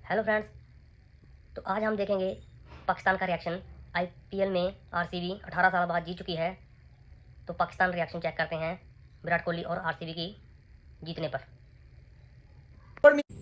Hello friends, तो आज हम देखेंगे पाकिस्तान का रिएक्शन। आईपीएल में आरसीबी 18 साल बाद जीत चुकी है, तो पाकिस्तान रिएक्शन चेक करते हैं विराट कोहली और आरसीबी की जीतने पर।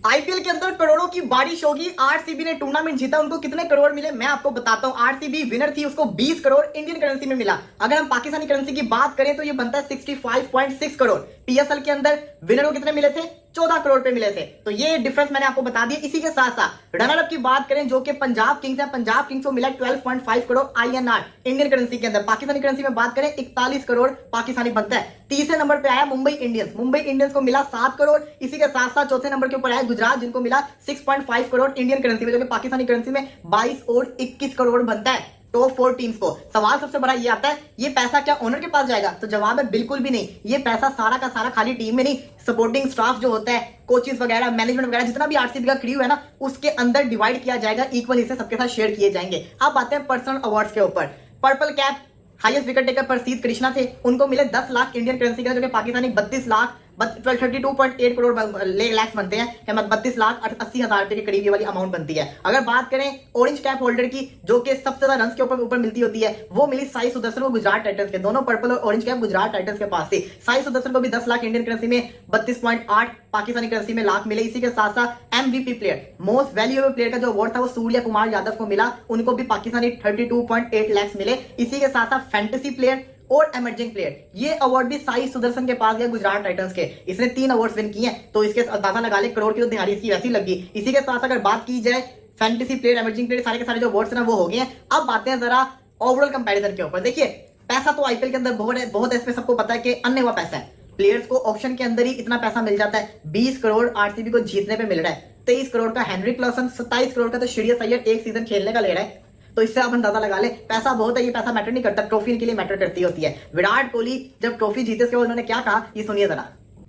आईपीएल के अंदर करोड़ों की बारिश होगी। आरसीबी ने टूर्नामेंट जीता, उनको कितने करोड़ मिले मैं आपको बताता हूं। आरसीबी विनर थी, उसको 20 करोड़ इंडियन करेंसी में मिला। अगर हम पाकिस्तानी करेंसी की बात करें तो ये बनता है 65.6 करोड़। पीएसएल के अंदर विनर को कितने मिले थे? 14 करोड़ पे मिले थे। तो ये डिफरेंस मैंने आपको बता दिया। इसी के साथ साथ रनर अप की बात करें जो कि पंजाब किंग्स है, पंजाब किंग्स को मिला 12.5 करोड़ आईएनआर इंडियन करेंसी के अंदर। पाकिस्तानी करेंसी में बात करें 41 करोड़ पाकिस्तानी बनता है। तीसरे नंबर पे आया मुंबई इंडियंस, मुंबई इंडियंस को मिला 7 करोड़। इसी के साथ साथ चौथे नंबर के ऊपर आया गुजरात, जिनको मिला 6.5 करोड़ इंडियन करेंसी में, जो कि पाकिस्तानी करेंसी में 22 और 21 करोड़ बनता है टॉप 4 टीम्स को। सवाल सबसे बड़ा ये आता है, ये पैसा क्या ओनर के पास जाएगा? तो जवाब है बिल्कुल भी नहीं। ये पैसा सारा का सारा खाली टीम में नहीं, सपोर्टिंग स्टाफ जो होता है, कोचेस वगैरह, मैनेजमेंट वगैरह, जितना भी आरसीबी का क्रू है ना, उसके अंदर डिवाइड किया जाएगा, इक्वल हिस्से सबके साथ शेयर किए जाएंगे। अब आते हैं पर्सनल अवार्ड्स के ऊपर। Purple cap highest wicket taker प्रसिद्ध कृष्णा थे, उनको मिले 10 लाख इंडियन करेंसी के, जो कि पाकिस्तानी 32 लाख 32.8 करोड़ लैक्स बनते हैं, 32 लाख 80 हजार रुपए के करीब ये वाली अमाउंट बनती है। अगर बात करें ऑरेंज कैप होल्डर की, जो कि सबसे ज्यादा रन के ऊपर मिलती होती है, वो मिली साई सुदर्शन को गुजरात टाइटंस के। दोनों पर्पल और ऑरेंज कैप गुजरात टाइटंस के पास थी। साई सुदर्शन को भी 10 लाख इंडियन करेंसी में 32.8 पाकिस्तानी करेंसी में लाख मिले। इसी के साथ साथ MVP player, most valuable player का जो अवार्ड था वो सूर्य कुमार यादव को मिला, उनको भी पाकिस्तानी 32.8 लाख मिले। इसी के साथ साथ फैंटेसी प्लेयर और इमर्जिंग प्लेयर, ये अवार्ड भी साई सुदर्शन के पास गया गुजरात टाइटंस के। इसने 3 अवार्ड्स विन किए हैं, तो इसके अंदाजा लगा ले करोड़ की तो दिहाड़ी इसकी वैसी लगी। इसी के साथ अगर बात की जाए फैंटेसी प्लेयर, इमर्जिंग प्लेयर, सारे के सारे जो अवार्ड्स ना वो हो गए हैं। अब बातें हैं जरा ओवरऑल कंपैरिजन के ऊपर। देखिए पैसा तो आईपीएल के अंदर बहुत है, इसमें सबको पता है कि अन्य हुआ पैसा है। प्लेयर्स को ऑप्शन के अंदर ही इतना पैसा मिल जाता है। 20 करोड़ आरसीबी को जीतने पे मिल रहा है, 23 करोड़ का हेनरी क्लासन, 27 करोड़ का तो श्रेयस अय्यर एक सीजन खेलने का ले रहा है। तो इससे आप अंदाजा लगा ले, पैसा बहुत है। ये पैसा मैटर नहीं करता, ट्रॉफी के लिए मैटर करती होती है। विराट कोहली जब ट्रॉफी जीते उसके बाद उन्होंने क्या कहा, ये सुनिए जरा।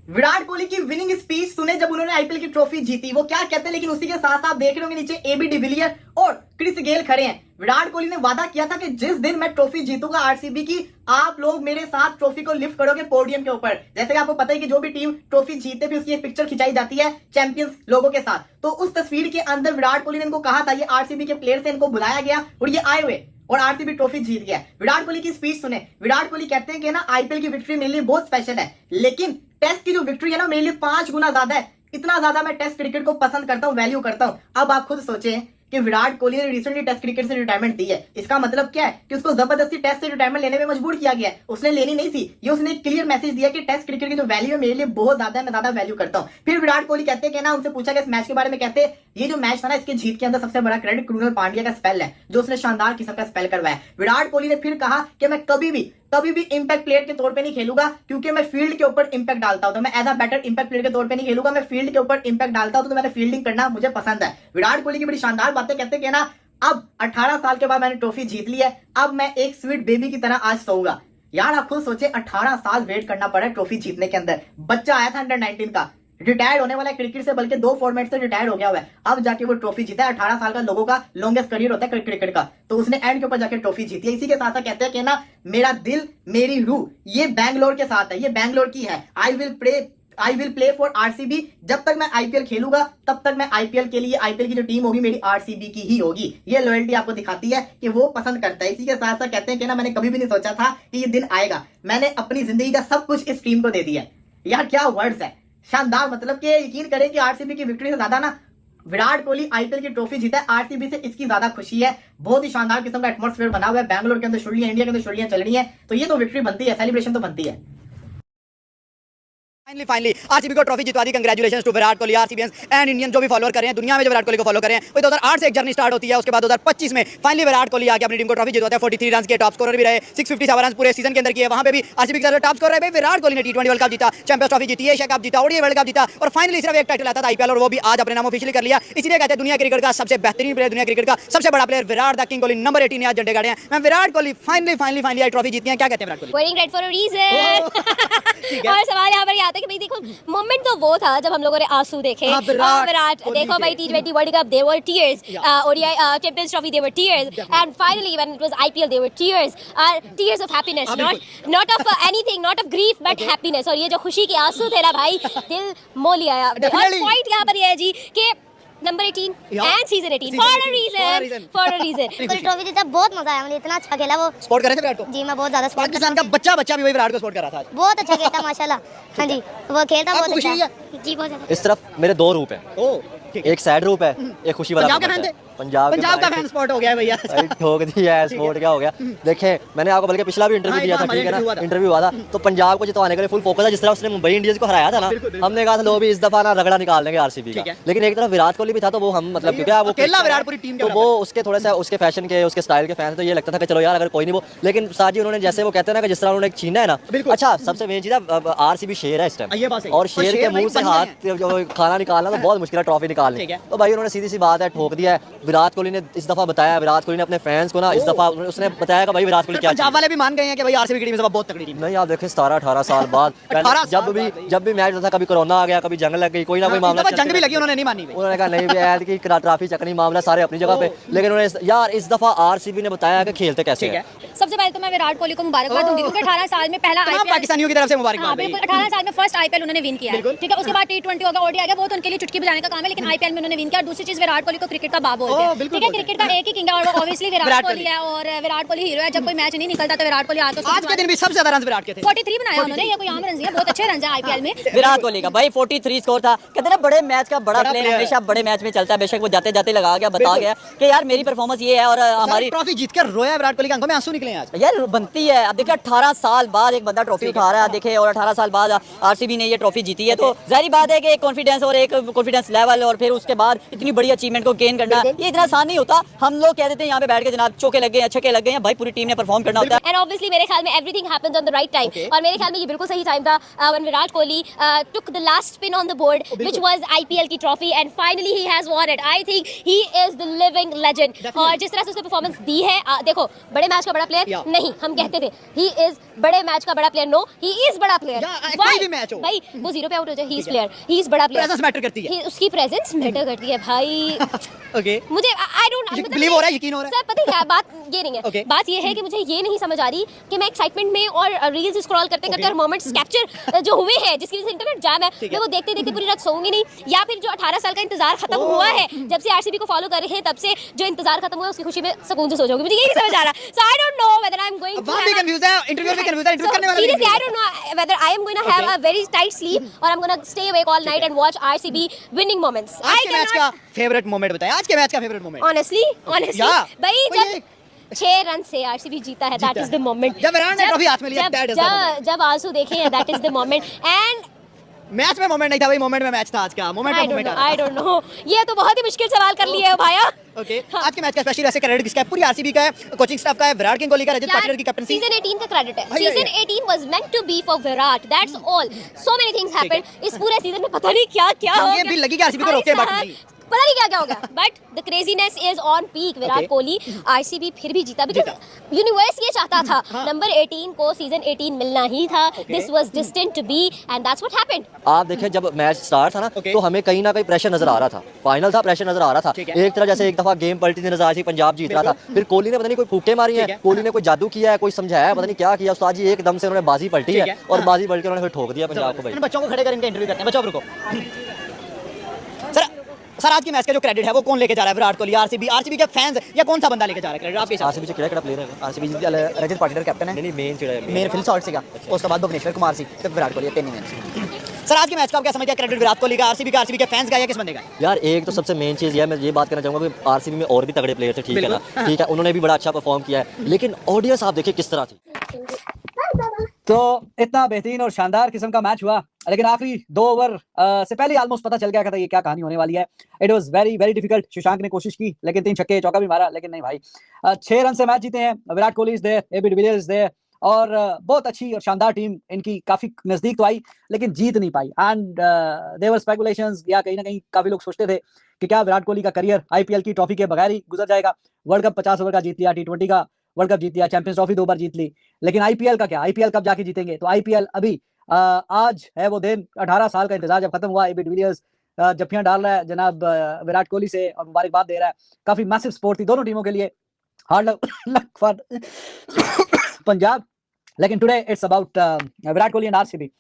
विराट कोहली की विनिंग स्पीच सुने जब उन्होंने आईपीएल की ट्रॉफी जीती, वो क्या कहते हैं। लेकिन उसी के साथ साथ देख रहे होंगे नीचे एबी डिविलियर और क्रिस गेल खड़े हैं। विराट कोहली ने वादा किया था कि जिस दिन मैं ट्रॉफी जीतूंगा आरसीबी की, आप लोग मेरे साथ ट्रॉफी को लिफ्ट करोगे पोडियम के ऊपर। जैसे कि आपको पता है कि जो भी टीम ट्रॉफी जीते फिर उसकी एक पिक्चर खिंचाई जाती है चैंपियंस लोगों के साथ। तो उस तस्वीर के अंदर विराट कोहली ने इनको कहा था, ये आरसीबी के प्लेयर से इनको बुलाया गया और ये आए हुए और आरसीबी ट्रॉफी जीत गया। विराट कोहली की स्पीच सुने। विराट कोहली कहते हैं कि ना आईपीएल की विक्ट्री मेरे लिए बहुत स्पेशल है, लेकिन टेस्ट की जो विक्ट्री है ना मेरे लिए 5 गुना ज्यादा है। इतना ज्यादा मैं टेस्ट क्रिकेट को पसंद करता हूं, वैल्यू करता हूं। अब आप खुद सोचें कि विराट कोहली ने रिसेंटली टेस्ट क्रिकेट से रिटायरमेंट दी है। इसका मतलब क्या है कि उसको जबरदस्ती टेस्ट से रिटायरमेंट लेने में मजबूर किया गया है। उसने लेनी नहीं थी। ये उसने एक क्लियर मैसेज दिया कि टेस्ट क्रिकेट की जो वैल्यू है मेरे लिए बहुत ज्यादा है, मैं ज्यादा वैल्यू करता हूं। फिर विराट कोहली कहते हैं कि ना, उनसे पूछा गया इस मैच के बारे में, कहते हैं ये जो मैच था ना, इसके जीत के अंदर सबसे बड़ा क्रेडिट कृणाल पांड्या का स्पेल है, जो उसने शानदार किस्म का स्पेल करवाया। विराट कोहली ने फिर कहा कि मैं कभी भी इंपैक्ट प्लेयर के तौर पे नहीं खेलूंगा, क्योंकि मैं फील्ड के ऊपर इंपैक्ट डालता हूं। तो मैं as a better impact player के तौर पे नहीं खेलूंगा, मैं फील्ड के ऊपर इंपैक्ट डालता हूं, तो मैंने फील्डिंग करना मुझे पसंद है। विराट कोहली की बड़ी शानदार बातें कहते हैं कि ना, अब 18 साल के बाद मैंने ट्रॉफी जीत ली है, अब मैं एक स्वीट बेबी की तरह आज सोऊंगा। यार आप खुद सोचे, 18 साल वेट करना पड़ा ट्रॉफी जीतने के अंदर। बच्चा आया था अंडर 19 का, रिटायर्ड होने वाला है क्रिकेट से, बल्कि 2 फॉर्मेट से रिटायर्ड हो गया हुआ है, अब जाके वो ट्रॉफी जीता है। 18 साल का लोगों का लॉन्गेस्ट करियर होता है क्रिकेट का, तो उसने एंड के ऊपर जाके ट्रॉफी जीती है। इसी के साथ साथ कहते हैं कि ना, मेरा दिल मेरी रूह ये बैंगलोर के साथ है, ये बैंगलोर की है। I will play for RCB. जब तक मैं आईपीएल खेलूंगा तब तक मैं आईपीएल के लिए, आईपीएल की जो टीम होगी मेरी आरसीबी की ही होगी। ये लॉयल्टी आपको दिखाती है कि वो पसंद करता है। इसी के साथ साथ कहते हैं कि ना, मैंने कभी भी नहीं सोचा था कि ये दिन आएगा, मैंने अपनी जिंदगी का सब कुछ इस टीम को दे दिया। यार क्या वर्ड्स है, शानदार। मतलब कि यकीन करें कि आरसीबी की विक्ट्री से ज्यादा ना, विराट कोहली आईपीएल की ट्रॉफी जीता है, आरसीबी से इसकी ज्यादा खुशी है। बहुत ही शानदार किस्म का एटमॉस्फेयर बना हुआ है। बैंगलोर के अंदर शुड़ियां, इंडिया के अंदर शुड़ियां चल रही है, तो ये तो विक्ट्री बनती है, सेलिब्रेशन तो बनती है। फाइनली आरसीबी को ट्रॉफी जितवा दी। Congratulations to Virat Kohli, RCBians and Indian जो भी फॉलोअर कर रहे हैं, दुनिया में जो विराट कोहली को फॉलो कर रहे हैं। वो 2008 से एक जर्नी स्टार्ट होती है, उसके बाद 2025 में फाइनली विराट कोहली आके अपनी टीम को ट्रॉफी जितवाते हैं। 43 रन के टॉप स्कोरर भी रहे, 657 रन पूरे सीजन के अंदर किए। वहां पे भी आरसीबी के टॉप स्कोरर रहे। विराट कोहली ने टी20 वर्ल्ड कप जीता, चैंपियंस ट्रॉफी जीती, एशिया कप जीता, ओडीआई वर्ल्ड कप जीता, और फाइनली सिर्फ एक टाइटल आता था आईपीएल, और वो भी आज अपने नाम ऑफिशियली कर लिया। इसलिए कहते हैं दुनिया क्रिकेट का सबसे बेहतरीन प्लेयर, दुनिया क्रिकेट का सबसे बड़ा player Virat the king Kohli, number 18 आज झंडे गाड़े हैं। मैं विराट कोहली फाइनली ट्रॉफी जीती है। क्या कहते हैं Virat Kohli? Wearing red for a reason। और सवाल यहाँ पर ये आता है कि भाई देखो, मोमेंट तो वो था जब हम लोगों ने आंसू देखे। विराट देखो भाई, T20 world cup there were tears, ODI champions trophy there were tears, and finally when it was IPL there were tears, tears of happiness, not of anything, not of grief but happiness. और ये जो खुशी के आंसू थे ना भाई, दिल मोह लिया। और पॉइंट यहाँ पर ये है जी कि number 18 Yeah. And season 18 Season for 18, a reason for a reason खुशी। ट्रॉफी जीता, बहुत मजा आया, मुझे इतना अच्छा खेला वो। सपोर्ट कर रहे थे विराट को? जी मैं बहुत ज्यादा सपोर्ट पाकिस्तान का बच्चा भी वही विराट को सपोर्ट कर रहा था आज। बहुत अच्छा खेलता माशाल्लाह। हाँ जी, वो खेलता आपको बहुत खुशी अच्छा हुई जी, बहुत ज्यादा। इस तरफ मेरे दो रूप हैं, ओ ठीक है। एक सैड रूप है, एक खुशी वाला पंजाब के रूप फैन है। थे? पंजाब का फैन स्पॉट हो गया है भैया। भाई ठोक दी है, स्पोर्ट क्या हो गया। देखें मैंने आपको बल्कि पिछला भी इंटरव्यू हाँ, दिया था, एक बार ठीक है इंटरव्यू हुआ ना, था। इंटरव्यू हुआ था, तो पंजाब को जितवाने के लिए फुल फोकस है। जिस तरह उसने मुंबई इंडियंस को हराया था ना, हमने कहा था लो भी इस दफा ना रगड़ा निकाल देंगे आरसीबी ठीक का। है। लेकिन एक तरफ विराट कोहली भी था, तो वो हम मतलब क्योंकि वो अकेला विराट पूरी टीम के तो बराबर। वो उसके थोड़ा सा उसके फैशन के, उसके स्टाइल के फैन, तो ये लगता था कि चलो यार अगर कोई नहीं वो, लेकिन साजी उन्होंने जैसे वो कहते हैं ना कि जिस तरह उन्होंने एक छीना है ना। बिल्कुल। अच्छा सबसे मेन चीज है आरसीबी शेर है इस ये बात टाइम, सही। और शेर के मुंह से बन हाथ गए जो खाना निकालना तो बहुत मुश्किल है, ट्रॉफी निकालनी। ठीक है। तो भाई उन्होंने सीधी सी बात है ठोक दिया है। विराट कोहली ने इस दफा बताया, विराट कोहली ने अपने फैंस को ना इस दफा उसने बताया कि भाई विराट कोहली क्या पंजाब वाले भी मान गए हैं कि भाई आरसीबी की टीम इस बार बहुत तगड़ी टीम है। नहीं। आप देखें 17-18 साल बाद 18 जब साल भी बाद जब भी मैच होता था, कभी कोरोना आ गया, कभी जंग लग गई, कोई ना कोई हाँ, मामला इस दफा चलते जंग भी रहता लगी, उन्होंने नहीं मानी भाई। उन्होंने कहा नहीं भी ऐड की ट्रॉफी चकनी मामला सारे अपनी जगह पे, लेकिन उन्होंने यार इस दफा आरसीबी ने बताया कि खेलते कैसे ठीक हैं। है। सबसे पहले तो मैं विराट कोहली को मुबारकबाद दूंगी क्योंकि 18 साल में पहला तमाम आईपीएल पाकिस्तानियों की तरफ से हाँ मुबारकबाद बिल्कुल भाई। 18 साल में फर्स्ट आईपीएल उन्होंने विन किया है बिल्कुल। ठीक है। उसके बाद T20 होगा, ओडी आ गया, वो तो उनके लिए चुटकी बजाने का काम है, लेकिन आईपीएल में उन्होंने विन किया। और दूसरी चीज विराट कोहली को क्रिकेट का बाप बोलते ओह, हैं बिल्कुल ठीक है। बोलते क्रिकेट का एक ही किंग है और वो ऑब्वियसली विराट विराट कोहली कोहली है, और विराट कोहली हीरो है। जब कोई मैच नहीं निकलता तो विराट कोहली आकर आज के दिन भी सबसे ज्यादा रन विराट के थे। 43 बनाया उन्होंने, ये कोई आम रन नहीं है, बहुत अच्छे रन है आईपीएल में। विराट कोहली का भाई 43 स्कोर था। कहते हैं ना बड़े मैच का बड़ा बड़ा प्लेयर player हमेशा बड़े मैच में चलता है। बेशक वो जाते जाते लगा गया, बता गया कि यार मेरी परफॉर्मेंस ये है, और हमारी ट्रॉफी जीत कर रोया विराट कोहली के आंखों में आंसू निकले हैं आज। यार बनती है। अब देखिए 18 साल बाद एक बंदा ट्रॉफी उठा रहा है, देखे, और 18 साल बाद आरसीबी ने ये ट्रॉफी जीती है, तो जाहिर बात है कि एक कॉन्फिडेंस और एक कॉन्फिडेंस लेवल, और फिर उसके बाद इतनी बड़ी अचीवमेंट को गेन करना ये इतना आसान नहीं होता। हम लोग कह देते हैं यहाँ पे बैठ के जनाब चौके लग गए हैं, छक्के लग गए हैं, भाई पूरी टीम ने परफॉर्म करना होता है। एंड ऑब्वियसली मेरे ख्याल में everything happened on the right time, और मेरे ख्याल में ये बिल्कुल सही टाइम था when Virat Kohli took the last spin on the board which was IPL की trophy, and finally he has won it. I think he is the living legend, और जिस तरह से उसने परफॉर्मेंस दी है देखो, बड़े मैच का बड़ा प्लेयर नहीं हम कहते थे, ही इज बड़े मैच का बड़ा प्लेयर, नो ही इज बड़ा प्लेयर। कोई भी मैच हो भाई वो जीरो पे आउट हो जाए, he is player, he is बड़ा प्लेयर। प्रेजेंस मैटर करती है। उसकी प्रेजेंस मैटर करती है भाई। ओके मुझे आई डोंट बिलीव हो रहा है, यकीन हो रहा है। सर पता है क्या बात ये नहीं है Okay. बात ये है कि मुझे ये नहीं समझ आ रही कि मैं एक्साइटमेंट में और रील्स स्क्रॉल करते करते और मोमेंट्स कैप्चर जो हुए हैं जिसकी वजह से इंटरनेट जाम है, मैं वो देखते देखते पूरी रात सोऊंगी नहीं, या फिर जो 18 साल का इंतजार खत्म हुआ है जब से आरसीबी को फॉलो कर रहे हैं, तब से जो इंतजार खत्म हुआ है उसकी खुशी में सुकून से सो जाऊंगी। मुझे ये नहीं समझ आ रहा, so I don't know whether I am going to वहाँ भी कंफ्यूज है, इंटरव्यू में कंफ्यूज है, इंटरव्यू करने वाला भी seriously I confused don't know whether I am going to have a very tight sleep और I am going to stay awake all night and watch RCB winning moments. है। आज के match का favourite moment बताएं, आज के match का favourite moment. Honestly Yeah. भाई कोई जब 6 रन से आरसीबी जीता है, दैट इज द मोमेंट। जब विराट ने ट्रॉफी हाथ में लिया, that is the moment. जब आंसू देखे हैं, that is the moment. And match में मोमेंट नहीं था भाई, मोमेंट में मैच था आज का। मोमेंट आई में don't moment know, I don't know, ये तो बहुत ही मुश्किल सवाल कर लिया है भाया। ओके आज के मैच का स्पेशली वैसे क्रेडिट किसका है? पूरी आरसीबी का है, कोचिंग स्टाफ का है, विराट कोहली का, रजत पाटीदार की कैप्टनसी। सीजन 18 का क्रेडिट है। भैया, season 18 was meant to be for Virat, that's all. So many things happened. इस पूरे सीजन में पता नहीं क्या क्या हो ये गया। भी लगी कि आरसीबी को रोके, but नहीं। पता नहीं क्या क्या हो गया, but the craziness is on peak. Virat Kohli RCB फिर भी जीता बिकॉज़ यूनिवर्स ये चाहता था नंबर 18 को सीजन 18 मिलना ही था। This was destined to be and that's what happened. आप देखें जब मैच स्टार्ट था ना, तो हमें कहीं ना कहीं प्रेशर नजर आ रहा था। फाइनल था, प्रेशर नजर आ रहा था। एक तरह जैसे एक दफा गेम पलटी थी नजर आ रही थी, पंजाब जीत रहा था, फिर कोहली ने पता नहीं कोई फूटे मारी है, कोहली ने कोई जादू किया है, कोई समझाया है, पता नहीं क्या किया, उस्ताद जी एकदम से उन्होंने बाजी पलटी है, और बाजी पलट के उन्होंने फिर ठोक दिया पंजाब को। भाई बच्चों को खड़े कर इनका इंटरव्यू करते हैं, बच्चों रुको। सर आज के मैच का जो क्रेडिट है वो कौन लेके जा रहा है? विराट कोहली, आरसीबी के फैंस, या कौन सा बंदा लेके जा रहा है क्रेडिट आपके हिसाब आरसीबी से केड़ा प्लेयर है? से? आरसीबी रजत पाटीदार कैप्टन है, नहीं मेन चिड़ा है, मेन फिल सॉल्ट से का, उसके बाद भुवनेश्वर कुमार सी, फिर विराट कोहली, 3 मैच। सर आज के मैच का आप क्या समझते हैं? क्रेडिट विराट कोहली का, आरसीबी के फैंस का, या किस बंदे का? यार एक तो सबसे मेन चीज़ ये है, मैं ये बात कहना चाहूँगा कि आरसीबी में और भी तगड़े प्लेयर थे, ठीक है ना, ठीक है, उन्होंने भी बड़ा अच्छा परफॉर्म किया है, लेकिन ऑडियंस आप देखिए किस तरह थी। तो इतना बेहतरीन और शानदार किस्म का मैच हुआ, लेकिन आखिरी 2 ओवर से पहले ऑलमोस्ट पता चल गया था ये क्या कहानी होने वाली है। It was very very difficult. Shashank ने कोशिश की, लेकिन 3 छक्के चौका भी मारा, लेकिन नहीं भाई। 6 रन से मैच जीते हैं। Virat Kohli is there, AB de Villiers is there, और बहुत अच्छी और शानदार टीम इनकी काफी नजदीक तो आई, लेकिन जीत नहीं पाई। एंड देयर वर स्पेकुलेशंस, या कहीं ना कहीं काफी लोग सोचते थे कि क्या विराट कोहली का करियर आईपीएल की ट्रॉफी के बगैर ही गुजर जाएगा। वर्ल्ड कप 50 ओवर का जीत लिया, T20 का वर्ल्ड कप जीत लिया, चैंपियंस ट्रॉफी 2 बार जीत ली, लेकिन आईपीएल का क्या? आईपीएल कब जाके जीतेंगे? तो आईपीएल अभी आज है वो दिन। 18 साल का इंतजार जब खत्म हुआ, एबी डिविलियर्स जफ्फियां डाल रहा है जनाब विराट कोहली से, और मुबारकबाद दे रहा है। काफी मैसिव स्पोर्ट थी दोनों टीमों के लिए। हार्ड लक फॉर पंजाब, लेकिन today it's about Virat Kohli and RCB.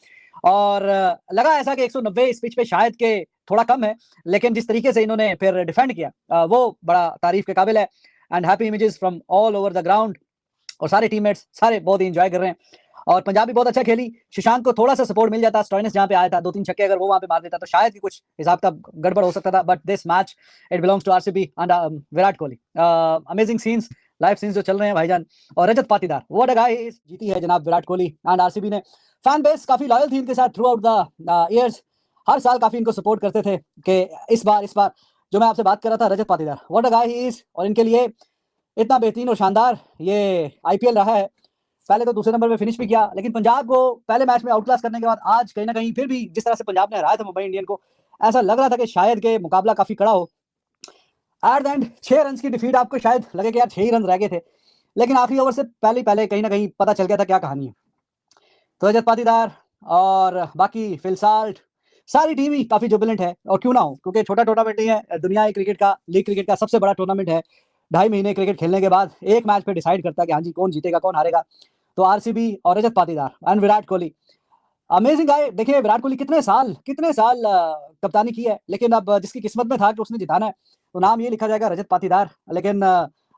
और लगा ऐसा कि 190 इस पिच पे शायद के थोड़ा कम है, लेकिन जिस तरीके से इन्होंने फिर डिफेंड किया वो बड़ा तारीफ के काबिल है। And happy images from all over the ground, और सारे टीममेट्स सारे बहुत ही इंजॉय कर रहे हैं। और पंजाब भी बहुत अच्छा खेली। शशांक को थोड़ा सा सपोर्ट मिल जाता, स्टॉइनिस जहां पे आया था 2-3 छक्के अगर वो वहां पे मार देता तो शायद कि कुछ हिसाब का गड़बड़ हो सकता था, but this match it belongs to RCB and Virat Kohli. Amazing scenes, live scenes जो चल रहे हैं भाईजान। और रजत पाटीदार, व्हाट अ गाय, जीती है जनाब विराट कोहली एंड आरसीबी ने। फैन बेस काफी लॉयल थी इनके साथ थ्रू आउट द ईयर्स, हर साल काफी इनको सपोर्ट करते थे कि इस बार जो मैं आपसे बात कर रहा था Rajat Patidar, what a guy he is. और इनके लिए इतना बेहतरीन और शानदार ये आईपीएल रहा है। पहले तो दूसरे नंबर पे फिनिश भी किया, लेकिन पंजाब को पहले मैच में आउटक्लास करने के बाद आज कहीं ना कहीं फिर भी जिस तरह से पंजाब ने हराया था मुंबई इंडियन को, ऐसा लग रहा था कि शायद के मुकाबला काफी कड़ा हो। एट द एंड 6 रन की डिफीट, आपको शायद लगे कि यार 6 ही रन रह गए थे, लेकिन आखिरी ओवर से पहले कहीं ना कहीं पता चल गया था क्या कहानी है। तो रजत पाटीदार और बाकी फिल साल्ट, सारी टीम ही काफी जुबिलेंट है। और क्यों ना हो, क्योंकि छोटा टूर्नामेंट नहीं है, दुनिया क्रिकेट का, लीग क्रिकेट का सबसे बड़ा टूर्नामेंट है। 2.5 महीने क्रिकेट खेलने के बाद एक मैच पे डिसाइड करता है कि हाँ जी कौन जीतेगा कौन हारेगा। तो आरसीबी और Rajat Patidar and Virat Kohli, amazing guy. देखिए विराट कोहली कितने साल कप्तानी की है, लेकिन अब जिसकी किस्मत में था कि उसने जिताना है तो नाम ये लिखा जाएगा रजत पाटीदार। लेकिन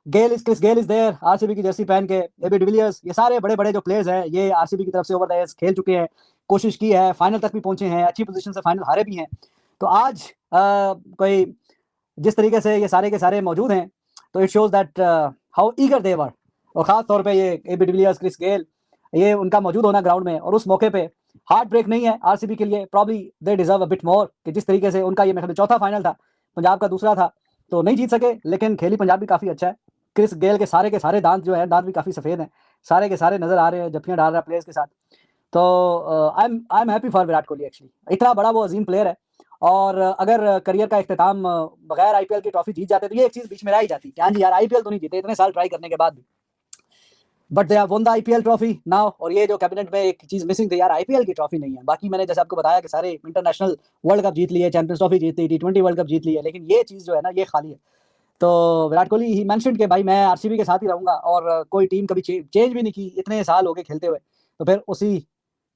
Chris Gayle is there, RCB की जर्सी पहन के, एबी डिविलियर्स, ये सारे बड़े बड़े जो प्लेयर्स हैं ये आरसीबी की तरफ से ओवर द इयर्स खेल चुके हैं, कोशिश की है, फाइनल तक भी पहुंचे हैं, अच्छी पोजीशन से फाइनल हारे भी हैं। तो आज कोई जिस तरीके से ये सारे के सारे मौजूद हैं तो it shows that how eager they were. और खास तौर पे ये एबी डिविलियर्स, क्रिस गेल, ये उनका मौजूद होना ग्राउंड में और उस मौके पे हार्ट ब्रेक नहीं है आरसीबी के लिए, probably they deserve a bit more कि जिस तरीके से उनका ये मेरे ख्याल में चौथा फाइनल था, पंजाब का दूसरा था, तो नहीं जीत सके, लेकिन खेली पंजाब भी काफी अच्छा है। क्रिस गेल के सारे दांत जो है, दांत भी काफी सफेद हैं, सारे के सारे नजर आ रहे हैं, जफ्फियां डाल रहा है प्लेयर्स के साथ। तो I am happy for Virat Kohli actually, इतना बड़ा वो अजीम प्लेयर है। और अगर करियर का इख्तिताम बगैर आईपीएल की ट्रॉफी जीत जाते तो ये एक चीज बीच में रह ही जाती कि हाँ जी यार आईपीएल तो नहीं जीते इतने साल ट्राई करने के बाद भी, but they have one the IPL trophy now. और ये जो कैबिनेट में एक चीज मिसिंग थी यार, आईपीएल की ट्रॉफी नहीं है। बाकी मैंने जैसे आपको बताया कि सारे इंटरनेशनल वर्ल्ड कप जीत लिए, चैंपियंस ट्रॉफी जीत ली, T20 वर्ल्ड कप जीत ली है, लेकिन ये चीज जो है ना ये खाली है। तो विराट कोहली ही मेंशन्ड कि भाई मैं आरसीबी के साथ ही रहूंगा, और कोई टीम कभी चेंज भी नहीं की इतने साल हो गए खेलते हुए, तो फिर उसी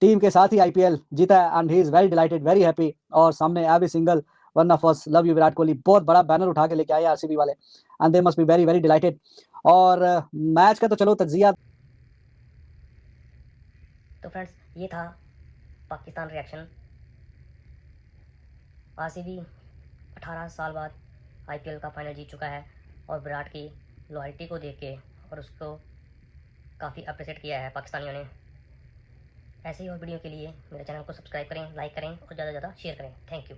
टीम के साथ ही आईपीएल जीता है and he is very dilated, very happy. और सामने every single one of us love you Virat Kohli, बहुत बड़ा बैनर उठा के लेके आए आरसीबी वाले and they must be very very dilated. और मैच का तो चलो तज्जिया। तो फ्रेंड्स ये था पाकिस्तान रिएक्शन। आरसीबी 18 साल बाद आईपीएल का फाइनल जीत चुका है और विराट की लॉयल्टी को देख के और उसको काफ़ी अप्रिशिएट किया है पाकिस्तानियों ने। ऐसे ही और वीडियो के लिए मेरे चैनल को सब्सक्राइब करें, लाइक करें और ज़्यादा से ज़्यादा शेयर करें। Thank you.